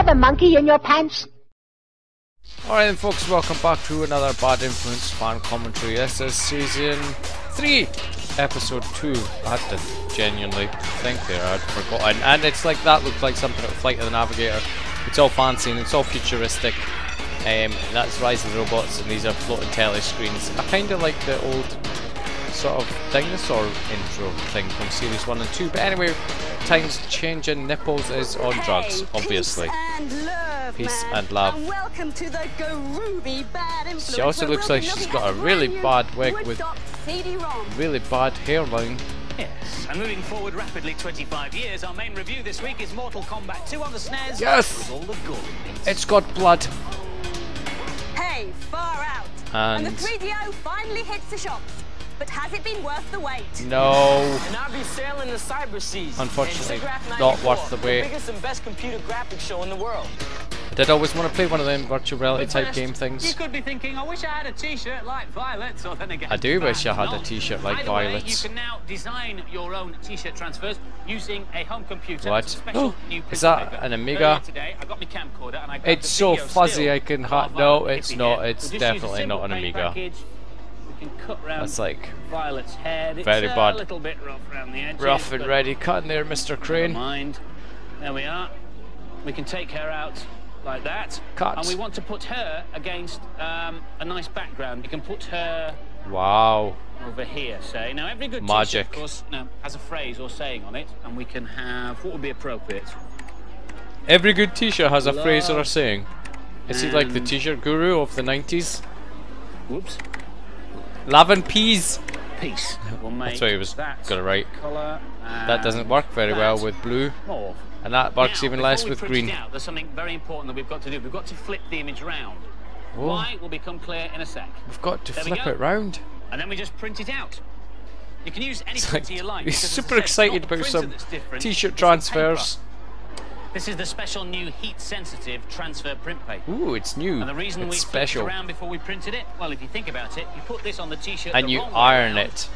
have a monkey in your pants? Alright then folks, welcome back to another Bad Influence fan commentary. This is season 3, episode 2. I had to genuinely think there, I'd forgotten. And it's like that looked like something out of Flight of the Navigator. It's all fancy and it's all futuristic. That's Rise of the Robots and these are floating telescreens. I kinda like the old sort of dinosaur intro thing from series 1 and 2. But anyway, times changing. Nipples is on drugs, obviously. Peace and love. And welcome to the groovy Bad Influence. She also looks like she's got a really bad wig with really bad hairline. Yes, and moving forward rapidly 25 years, our main review this week is Mortal Kombat 2 on the SNES. Yes! All the gore. It's got blood. Hey, far out. And the 3DO finally hits the shops. But has it been worth the wait? No. And I'll be sailing the cyber seas. Unfortunately, not worth the wait. The biggest and best computer graphics show in the world. I did always want to play one of them virtual reality type game things. You could be thinking, I wish I had a t-shirt like Violet's, or then again. I do wish I had a t-shirt like Violet's. You can now design your own t-shirt transfers using a home computer. What? Is that an Amiga? Today, I got my camcorder and I it's so fuzzy I can no, it's not. It's definitely not an Amiga. That's like Violet's head. Very bad. A little bit rough around the edges, rough and ready. Cutting there, Mr. Crane. Mind. There we are. We can take her out like that. Cut. And we want to put her against a nice background. You can put her. Wow. Over here, say. Now every good magic, of course, has a phrase or saying on it, and we can have what would be appropriate. Every good t-shirt has a phrase or a saying. Is he like the t-shirt guru of the 90s? Whoops. Love and peas. Peace. We'll make that's what he was gonna write. That doesn't work very well with blue. Mauve. And that works now, even less with green. There's something very important that we've got to do. We've got to flip the image round. Whoa. Why will become clear in a sec. We've got to flip it round. And then we just print it out. You can use any printer you like. He's super excited about some t-shirt transfers. This is the special new heat-sensitive transfer print paper. Ooh, it's new. And the reason it's we special. flipped around before we printed it, well, if you think about it, you put this on the t-shirt and you iron it.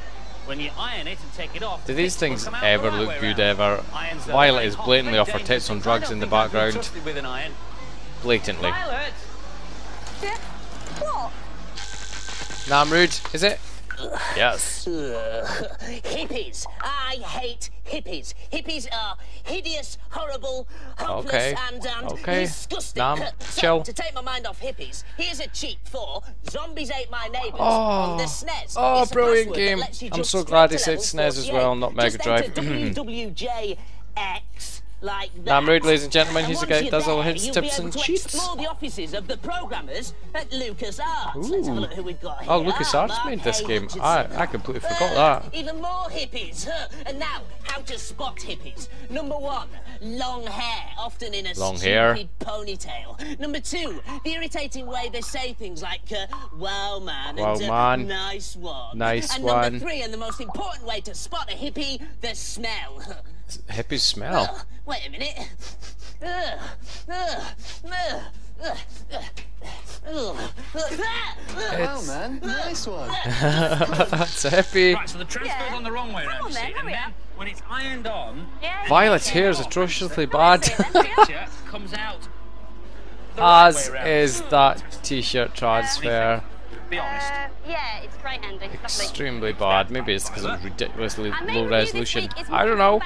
When you iron it and take it off, do these things ever look good ever? Violet is blatantly off her tits on drugs in the background. Blatantly. Violet? Yeah? What? Namrud, is it? Yes. Hippies. I hate hippies. Hippies are hideous, horrible, hopeless, and disgusting. Chill. To take my mind off hippies, here's a cheat for Zombies Ate My Neighbours on the SNES. Oh, brilliant game. I'm so glad he said SNES as well, not Mega Drive. WWJX. Like Namrud, ladies and gentlemen, he's the guy that does all his tips and cheats. Explore the offices of the programmers at LucasArts. Let's have a look who we've got here. Oh, LucasArts made this game. I completely forgot that. Even more hippies. And now, how to spot hippies. Number 1, long hair, often in a stupid ponytail. Number 2, the irritating way they say things like, wow man, and nice one. Nice one. And number 3, and the most important way to spot a hippie, the smell. Hippies smell. Wait a minute. Wow, man, nice one. It's a hippie. Right, so the transfer's on the wrong way around, you see, and then when it's ironed on, Violet's hair is atrociously bad. comes out as is that t-shirt transfer. Be honest. Yeah, it's great, Andy. Extremely bad. Maybe it's because it was ridiculously low resolution. I don't know.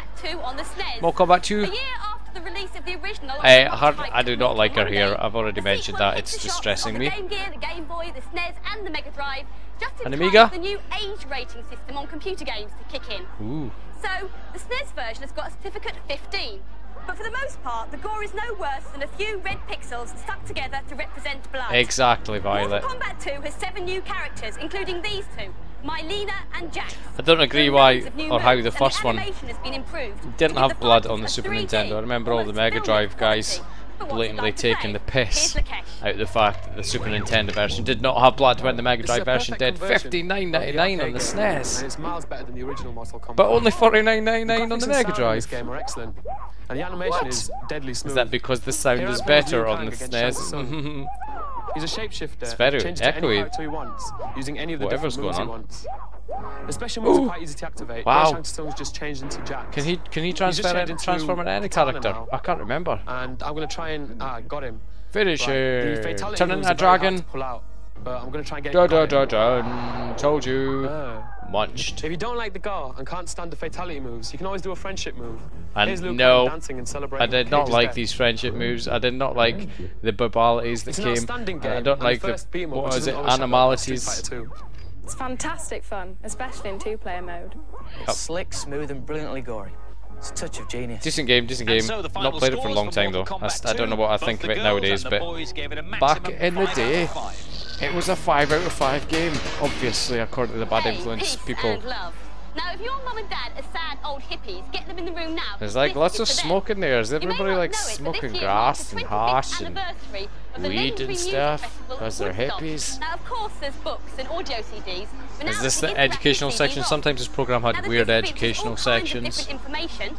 Mortal Kombat 2. A year after the release of the original. I do not like her hair. I've already mentioned that. It's distressing me. The Game Gear, the Game Boy, the SNES, and the Mega Drive. Just in An time Amiga? for the new age rating system on computer games to kick in. Ooh. So the SNES version has got a certificate 15. But for the most part, the gore is no worse than a few red pixels stuck together to represent blood. Exactly, Violet. Mortal Kombat 2 has 7 new characters, including these two, Mylena and Jax. I don't agree why or how the first one has been improved didn't have blood on the Super Nintendo. I remember all the Mega Drive guys blatantly taking the piss out of the fact that the Super Nintendo version did not have blood when the Mega Drive version did. $59.99 on the SNES. It's miles better than the original Mortal Kombat. But only $49.99 on the Mega Drive. This game are excellent. And the animation is deadly smooth. Is that because the sound is better on the SNES? He's a shapeshifter. It's very Changes to any echoey. character he wants, using any of the Whatever's different moves going he on. wants. The special moves are quite easy to activate. Wow. Shang Tsung's just changed into Jax. Can he He's transfer just it, changed into transform into any Katana character? now. I can't remember. And I'm gonna try and got him. Finish Right. The it. fatality Turn moves into a are very hard dragon. to pull out, but I'm gonna try and get Da him da got da him. da. Told you. Munched. If you don't like the Gar and can't stand the fatality moves, you can always do a friendship move. And Here's Liu no, Kang dancing and celebrating I did not Cage's like death. these friendship moves. I did not like the barbarities that It's an came. outstanding game, I don't and like the the first beat 'em up, what which was it, isn't always shown on Street animalities. Fighter 2. It's fantastic fun, especially in two-player mode. Yep. Slick, smooth, and brilliantly gory. It's a touch of genius. Decent game, decent game. So the Not final played it for a scores long time though. Mortal I don't know Kombat what I 2. think of Both it the girls nowadays, and the but boys gave it a back maximum in the 5 day, out of 5. it was a 5 out of 5 game. Obviously, according to the Bad Hey, Influence peace people. and love. Now, if your mum and dad are sad old hippies, get them in the room now. There's like This lots is of for them. smoke in there. Is You may everybody not like know it, but this smoking year grass marks the and 25th hash and anniversary of the weed legendary and music stuff? festival Because at they're Woodstock. hippies. Now, of course, there's books and audio CDs. But Is now this the the interactive educational CD section? rock. Sometimes this program had Now, the weird disc features educational all kinds of sections. different information.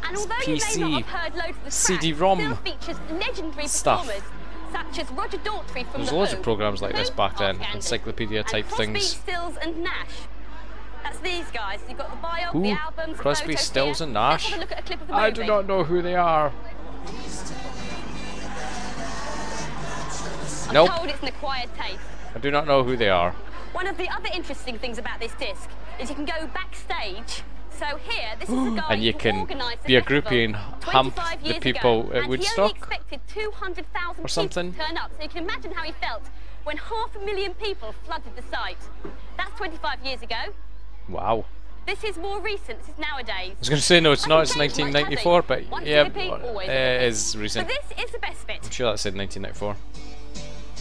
And although PC, you may not have heard loads of the CD-ROM track, still features legendary stuff. performers such as Roger Daltrey from There's The loads Who, of programs like this Who, back then, Arcandis, encyclopedia and type Crosby, things. Stills and Nash. That's these guys. You've got the bio, Who? the albums, Crosby, the photos Stills here. and Let's Nash? have a look at a clip of the I do movie. not know who they are. I'm Nope. told it's an acquired taste. I do not know who they are. One of the other interesting things about this disc is you can go backstage. So here, this is the guy And you who can organised the be a festival groupie and hump 25 the years people ago, at and he Woodstock only expected 200,000 or something. people to turn up. So you can imagine how he felt when 500,000 people flooded the site. That's 25 years ago. Wow. This is more recent. This is nowadays. I was going to say no, it's not. It's Hasn't changed much, has 1994, he? but Once yeah, a hippie, always a it hippie. is So recent. this is the best bit. I'm sure that said 1994.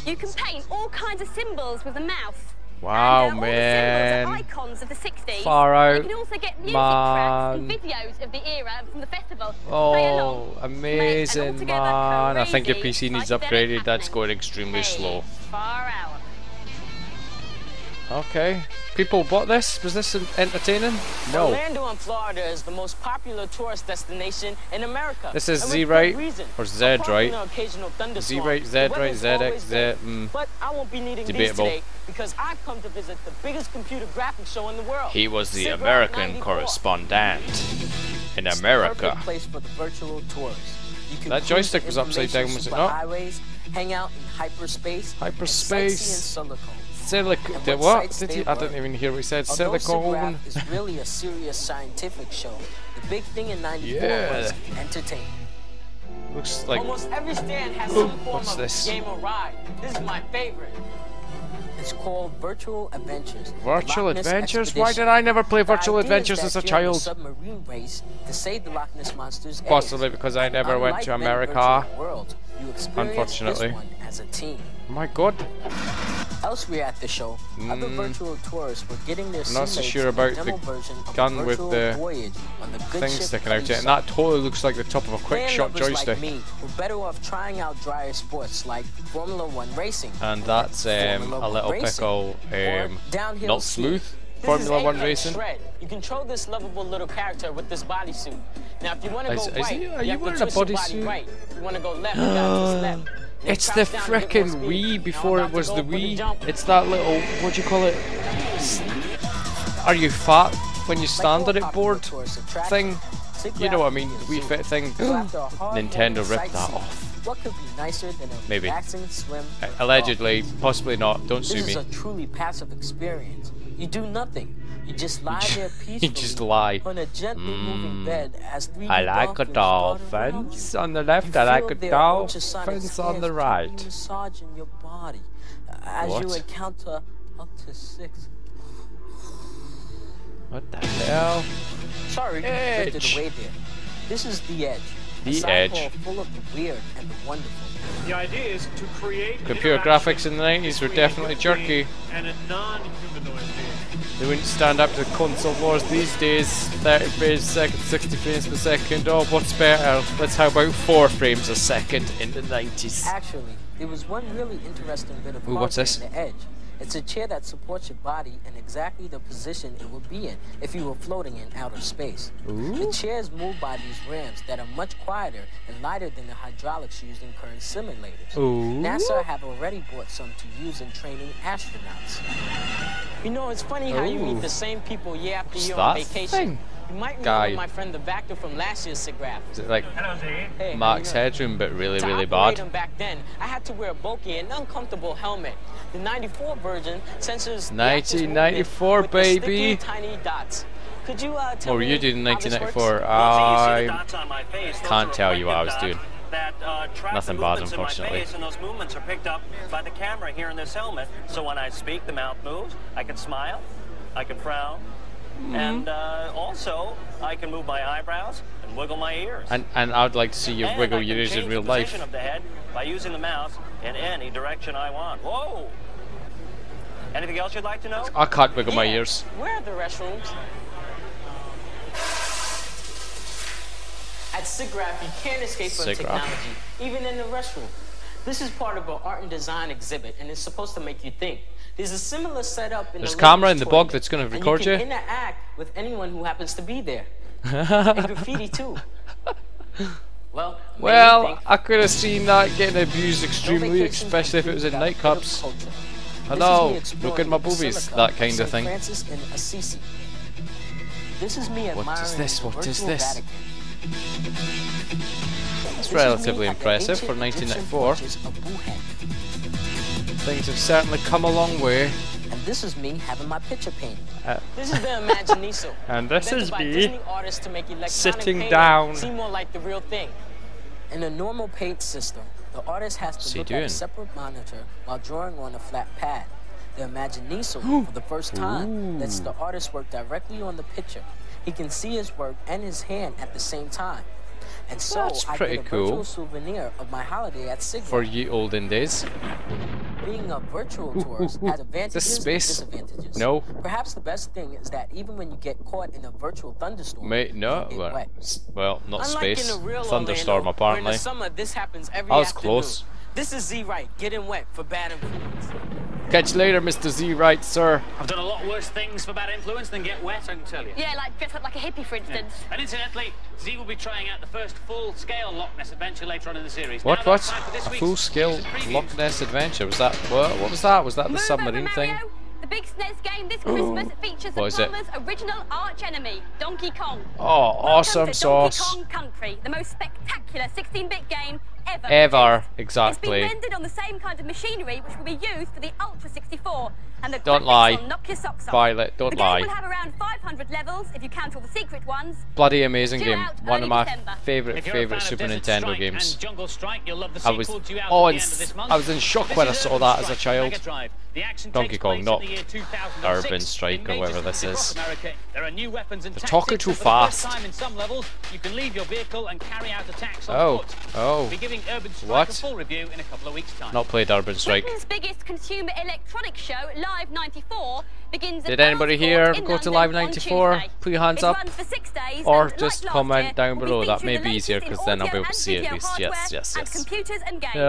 You can paint all kinds of symbols with a mouse. Wow, and, man. all the symbols are icons of the 60s. Far out, You can also get music tracks and man. videos of the era from the festival. Play Oh, along, make an amazing, altogether man. I think your crazy PC needs psychedelic upgraded. That's happening. going extremely Hey, slow. Far out. Okay. People bought this? Was this entertaining? No. Orlando in Florida is the most popular tourist destination in America. This is And Z with good right reason. or Z Apart from right? the occasional thunderstorm, Z right, Z the right, weather's ZX, always Z. good. But I won't be needing Debatable. these today because I've come to visit the biggest computer graphics show in the world. He was the SIGGRAPH American 94. correspondent in It's the America. perfect place for the virtual tours. You can That cruise joystick was upside down, was it information not? superhighways, hang out in hyperspace. Hyperspace. And sightsee in silicone. Silicone. And What? sites Did they he? I were. didn't even hear what he said. Although Silicone. SIGGRAPH is really a serious scientific show, the big thing in '94 Yeah. was entertainment. Looks like. Almost every stand has Ooh, some form what's of this? game or ride. This is my favorite. It's called Virtual Adventures. Virtual Loch Ness Adventures? Why Expedition. did I never play The Virtual idea is Adventures that as a during child? the submarine race to save the Loch Ness monster's eggs. Possibly because I never went to Unlike many America. virtual worlds, you experience Unfortunately. this one as a team. My God. Elsewhere at the show, other virtual tourists were getting their I'm not so teammates sure in about a demo the version of gun a with virtual the voyage on the good thing ship sticking out it, Cuddy and that totally looks like the top of a quick Fan shot lovers joystick. like me were better off trying out drier sports like Formula One racing. And that's Formula a One little racing, pickle, or downhill not skiing. smooth. This Formula is One Apex racing. Shred. You control this lovable little character with this bodysuit. Now, if you want to Is- go is right, he- are you you have wearing to a twist your bodysuit? body right. If you want to go left, you gotta twist left. Then It's the crouch down to get more frickin' speed. Wii Now before I'm it about was to the go for Wii. jump. It's that little, what do you call it? Are you fat when you stand all on it popular board tourist attractions, thing? SIGGRAPH You know what I mean, the is Wii zoo. Fit thing. So after a hard Nintendo morning ripped that sightseeing, off. What could be nicer than a Maybe. relaxing swim? in a Allegedly, park? possibly not, don't This sue is me. a truly passive experience. You do nothing. You just lie there peacefully. You just lie. On a gently moving bed as 3D I like a dolphins dart around you. dolphins on the left, You I like feel a their ultrasonic dolphins on the scans right. gently massaging your body as you What? encounter up to 6. What the hell? Sorry, you Edge. drifted away there. This is The Edge. The a sci-fi Edge. full of the weird and the wonderful. The idea is to create Computer graphics in the 90s were between a definitely human jerky. being and a non-humanoid being. They wouldn't stand up to console wars these days. 30 frames a second, 60 frames per second. Oh, what's better? Let's how about 4 frames a second in the 90s? Actually, there was one really interesting bit of Ooh, what's hardware this? in The Edge. It's a chair that supports your body in exactly the position it would be in if you were floating in outer space. The chair is moved by these rams that are much quieter and lighter than the hydraulics used in current simulators. NASA have already bought some to use in training astronauts. You know, it's funny how you meet the same people year after year on vacation. You might remember my friend the Vector from last year's SIGGRAPH. Is it like Mark's Headroom, but really, really bad? Him back then, I had to wear a bulky and uncomfortable helmet. The 94 version censors 1994, baby. Tiny dots. Could you tell what were you doing in 1994? I can't tell you what I was doing. Nothing bad, unfortunately. And those movements are picked up by the camera here in this helmet. So when I speak, the mouth moves. I can smile. I can frown. And also, I can move my eyebrows and wiggle my ears. And I'd like to see you wiggle your ears in real life. Of the head by using the mouse in any direction I want. Whoa! Anything else you'd like to know? I can't wiggle my ears. Where are the restrooms? At SIGGRAPH, you can't escape from technology, even in the restroom. This is part of an art and design exhibit, and it's supposed to make you think. There's a similar setup in There's the a camera in the toilet, bog that's going to record you. And you can interact with anyone who happens to be there. And graffiti too. Well, I could have seen that getting abused extremely, especially if it was in nightclubs. Hello, look at my boobies, that kind of thing. This is me what is this? What is this? It's relatively impressive for 1994. Things have certainly come a long way. And this is me having my picture painted. This is the Imaginiso. And this is me to make sitting down. Seem more like the real thing. In a normal paint system, the artist has to look at a separate monitor while drawing on a flat pad. The Imaginiso, for the first time, lets the artist work directly on the picture. He can see his work and his hand at the same time. And so that's pretty I get a cool. virtual souvenir of my holiday at SIGGRAPH. For ye olden days. Being a virtual tourist has advantages and disadvantages. No. Perhaps the best thing is that even when you get caught in a virtual thunderstorm, well, not Unlike space. in a real Thunderstorm, Orlando, apparently. where in the summer, this happens every I was afternoon. close. This is Z Right, getting wet for bad influence. Catch you later, Mr. Z Right, sir. I've done a lot worse things for bad influence than get wet, I can tell you. Yeah, like dress up like a hippie, for instance. Yeah. And incidentally, Z will be trying out the first full-scale Loch Ness adventure later on in the series. What? A full-scale Loch Ness adventure? Was that what was that? Was that the submarine thing? The big SNES game this Christmas features the plumber's original arch enemy, Donkey Kong. Oh, awesome sauce. Donkey Kong Country, the most spectacular 16-bit game ever. Exactly. It's been rendered on the same kind of machinery which will be used for the Ultra 64. And the don't lie. Knock your socks off. Violet, don't lie. The game will have around 500 levels if you count all the secret ones. Bloody amazing game. One of my December. favorite Super Nintendo games. Strike, you'll love the I was in shock when I saw that as a child. Donkey Kong, not Urban Strike or whatever this is. There are new weapons and they're talking too fast. In some levels, you can leave your vehicle and carry out attacks on foot. Oh. Be giving Urban Strike a full review in a couple of weeks' time. Not played Urban Strike. Britain's biggest consumer electronics show, Live 94, begins. Did anybody here go to Live 94? Put your hands up, or just comment down below. That may be easier because then I'll be able to see at least. Yes.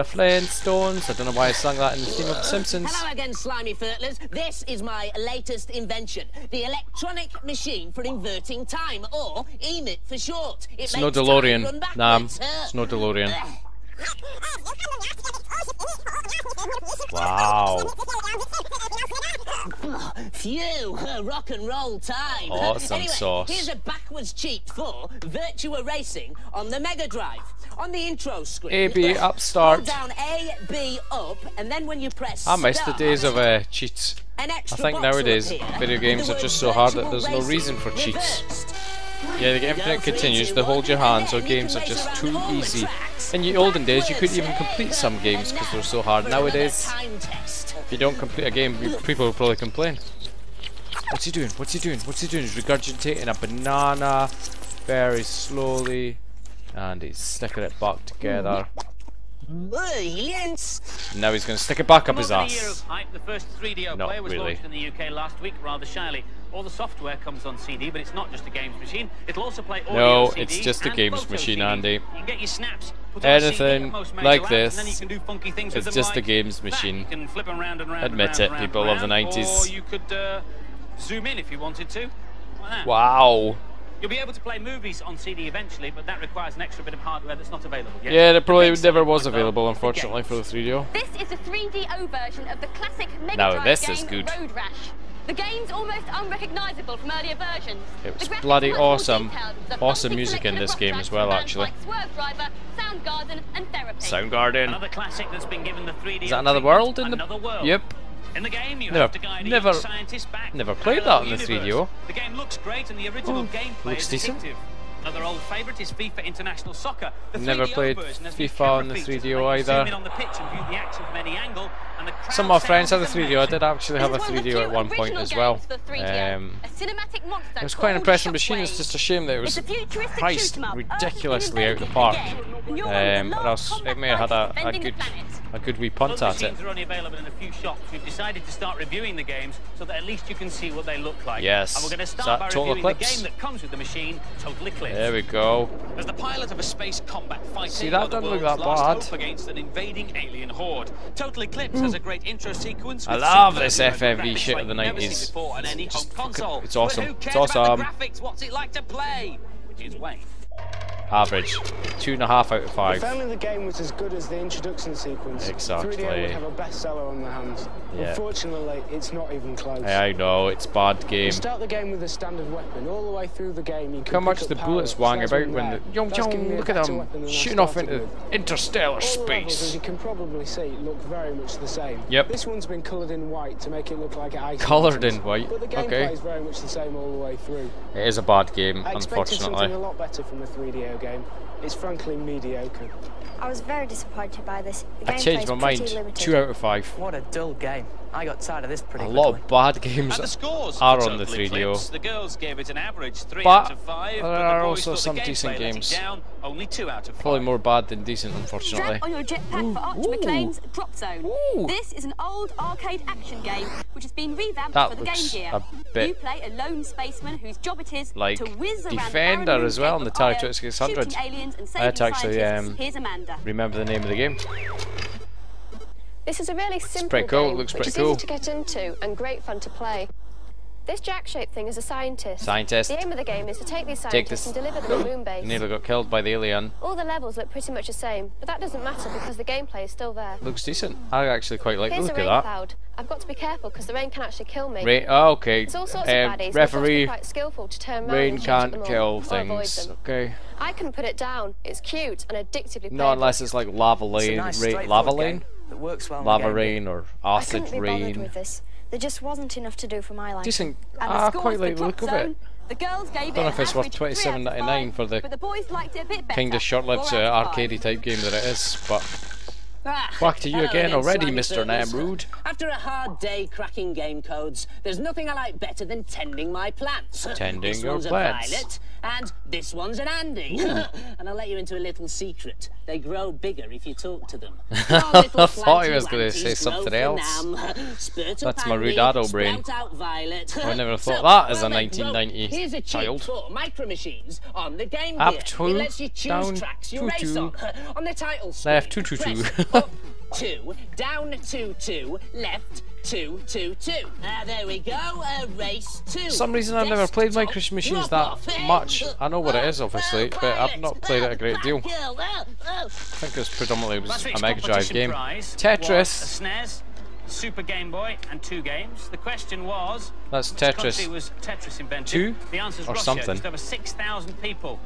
Flintstones. I don't know why I sung that in the theme of The Simpsons. Hello again, slimy furtlers. This is my latest invention, the electronic machine for inverting time, or EMIT for short. It's no DeLorean. Nah, it's no DeLorean. Wow. Phew, rock and roll time. Awesome anyway, sauce. Here's a backwards cheat for Virtua Racing on the Mega Drive. On the intro screen, A-B, up, start. Hold down A, B, up, and then when you press I miss the days of cheats. I think nowadays video games are just so hard that there's no reason for cheats. Yeah, the infinite continues, the hold your hands, or games are just too easy. In the olden days, you couldn't even complete some games because they're so hard. Nowadays, if you don't complete a game, people will probably complain. What's he doing? What's he doing? What's he doing? He's regurgitating a banana very slowly, and he's sticking it back together. Brilliant. Now he's going to stick it back up his ass. The first 3DO player was launched in the UK last week rather shyly. All the software comes on CD, but it's not just a games machine. It'll also play audio No, CD it's just a and games photo machine, CD. Andy. You can get your snaps. Put on a CD Anything at most major like apps, this, and then you can do funky things with it's them just a like games that. machine. You can flip them round and round Admit and it, round people and of the round, 90s. Or you could zoom in if you wanted to. Like that. Wow. You'll be able to play movies on CD eventually, but that requires an extra bit of hardware that's not available yet. Yeah, it probably The big never selling was point, though, available, is the unfortunately, for the games. 3DO. This is the 3DO version of the classic Mega Now Drive this game is good. Road Rash. The game's almost unrecognisable from earlier versions. It was The graphics bloody are much more awesome. detailed, with a Awesome funky music in selection this of game rock as tracks well, from bands actually. like Swerve Driver, Soundgarden and Therapy. Soundgarden. Another classic that's been given the 3D. Is that another world in the... Another world. Yep. In the game, you Never- have to guide a never- young scientist back never to a played parallel that in the universe. 3DO. The game looks great, and the original gameplay looks is decent. addictive. Another old favourite is FIFA International Soccer. The Never 3DO played version has new FIFA camera on the features 3DO that let you either. zoom in on the pitch and view the action from any angle, and the crowd Some of my friends had sounds the 3DO. I amazing. did actually have a This is one of the 3DO at two one point original as well. games for 3DO. A cinematic monster It was quite an called impressive machine. It's Shockwave. just a shame that it was It's a futuristic priced shoot 'em up, ridiculously out of the urgently park. invented again. You're one of the Or last else it combat may have had fighters a defending good the planet. a good wee punt Those at it. machines are only available in a few shops. We've decided to start reviewing the games so that at least you can see what they look like. Yes. And we're going to Is start that by Total reviewing the Eclipse? game that comes with the machine, Total Eclipse. There we go. As the pilot of a space combat fighter, See, that you're the doesn't look world's that last bad. hope against an invading alien horde. Total Eclipse has a great intro sequence. I with love superb this FMV graphics shit like of the you've never seen 90s. before on any Just home fucking- console. it's But awesome. who It's cares about awesome. the graphics? What's it like to play? Which is Wayne. Average. 2.5 out of 5. If only the game was as good as the introduction sequence, Exactly. 3DO would have a bestseller on their hands. Yeah. Unfortunately, it's not even close. I know, it's a bad You game. start the game with a standard weapon. All the way through the game, you can Look how much pick the up bullets power-ups. wang There's about one when there. the... Yong, That's giving me a look at better them weapon than I shooting off started into with. interstellar All the levels, as space. you can probably see, look very much the same. Yep. This one's been coloured in white to make it look like it Coloured in white, But the gameplay okay. is very much the same all the way through. It is a bad game, I expected something a unfortunately. lot better from the 3DO game. It's frankly mediocre. I was very disappointed by this. The I gameplay changed is my pretty mind. limited. 2 out of 5. What a dull game. I got tired of this pretty A quickly. lot of bad games And the scores are for on the Total Eclipse, 3DO. the girls gave it an average 3 But out of 5, there but are the boys also thought some the decent gameplay let it games. down, only 2 out of 5. Probably more bad than decent, unfortunately. Strap on your jetpack for Archer McLean's Drop Zone. This is an old arcade action game which has been revamped That for the looks Game Gear. a bit You play a lone spaceman whose job it is like to whiz around Defender a barren as well on the moon Atari of 2600. shooting aliens and I saving had to actually scientists. Here's Amanda. remember the name of the game. This is a really simple pretty cool, it game, looks which pretty is cool. easy to get into and great fun to play. This jack-shaped thing is a scientist. Scientist. The aim of the game is to take these Take scientists this. and deliver them to moon base. Nearly got killed by the alien. All the levels look pretty much the same, but that doesn't matter because the gameplay is still there. Looks decent. I actually quite like the Here's a look rain of that. cloud. I've got to be careful because the rain can actually kill me. Rain, oh, okay. There's all sorts of baddies, and I've got to be referee, quite skillful to turn around rain and shoot at can't them all, kill or avoid things. them. Okay. I can put it down. It's cute and addictively playable. Not unless it's like lava It's a lane, nice, lava straightforward lane, game that works well in lava the game. rain, or I acid couldn't be bothered rain. with this. There just wasn't enough to do for my liking. Decent. And the I scores quite for like the Drop look of Zone, it. The girls gave Don't know it if an it's worth average 3 out of 5, $27.99 for the but the boys liked it a bit better. kind of short-lived 4 out of 5. arcadey type game that it is, but Ah, back to you hello again already, slimy Mr. fellas. Namrood. After a hard day cracking game codes, there's nothing I like better than tending my plants. Tending this your one's plants. a violet, and this one's an Andy. And I'll let you into a little secret. They grow bigger if you talk to them. Your little I thought he was planty going to say wanties grow something for else. Nam. Spurt up That's my Andy, Rudado brain. sprout out violet. I never So, thought that as a well, they 1990 grow. Here's a cheat child. for micro machines on the Game Up Gear. two, It lets you choose down tracks you 2, race 2. on the title screen. Left 2, 2, 2. Press up 2, down 2, 2, left 2, 2, 2. There we go, race 2. For some reason I've never played Micro Machines that much. I know what it is, obviously, but I've not played it a great deal. I think it's predominantly Last a week's Mega Drive competition game. prize was Tetris. a SNES, Super Game Boy, and 2 games. The question was, That's which Tetris. country was Tetris invented? 2 The answer is or Russia. something. Just over 6,000 people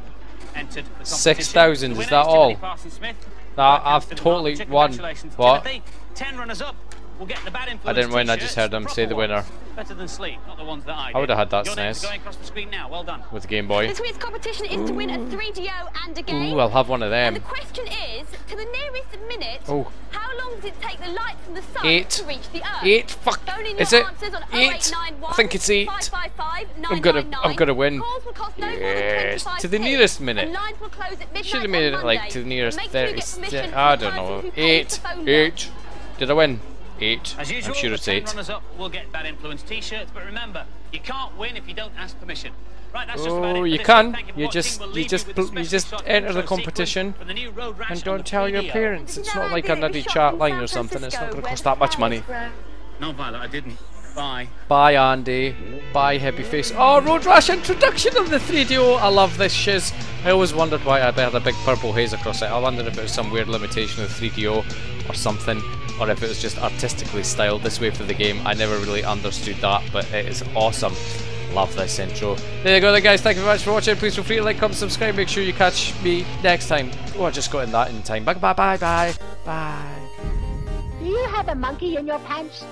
entered the competition. 6,000, The is winner that Timothy all? Parsons-Smith. Nah, Welcome I've to the totally Archer. won. Congratulations, What? Timothy. 10 runners-up will get the Bad Influence I didn't win, I just t-shirts, heard them say the proper winner. ones. Better than sleep, not the ones that I did. I would have had that Your names SNES. are going across the screen now. Well done. With the Game Boy. This week's competition is to win a 3DO and a game. Ooh, I'll have one of And the them. question is, to the nearest minute, Oh. how long does it take the light from the sun 8. to reach the Earth? 8, fuck. Phone in Is your it? answers on 8? 0891 I think it's 8. 555 I'm gonna win. Calls will cost no more than Yes, 25 to the p. nearest minute. And lines will close at midnight Should have made on it like Monday. to the nearest Make sure you get 30. permission I from the don't person know. who pays 8. the phone bill. 8. Did I win? 8. As I'm usual, sure the it's 10 8. runners-up will get Bad Influence t-shirts, but remember, You can't win if you don't ask permission. Right, that's just about it. Oh, you can. You just enter the competition and don't tell your parents. It's not like a nutty chat line or something. It's not going to cost that much money. No, Violet, I didn't. Bye. Bye, Andy. Bye, Happy Face. Oh, Road Rash introduction of the 3DO. I love this shiz. I always wondered why I had a big purple haze across it. I wondered if it was some weird limitation of 3DO or something, or if it was just artistically styled this way for the game. I never really understood that, but it is awesome. Love this intro. There you go then, guys. Thank you very much for watching. Please feel free to like, comment, subscribe. Make sure you catch me next time. Oh, I just got in that in time. Bye, bye, bye, bye. Bye. Do you have a monkey in your pants?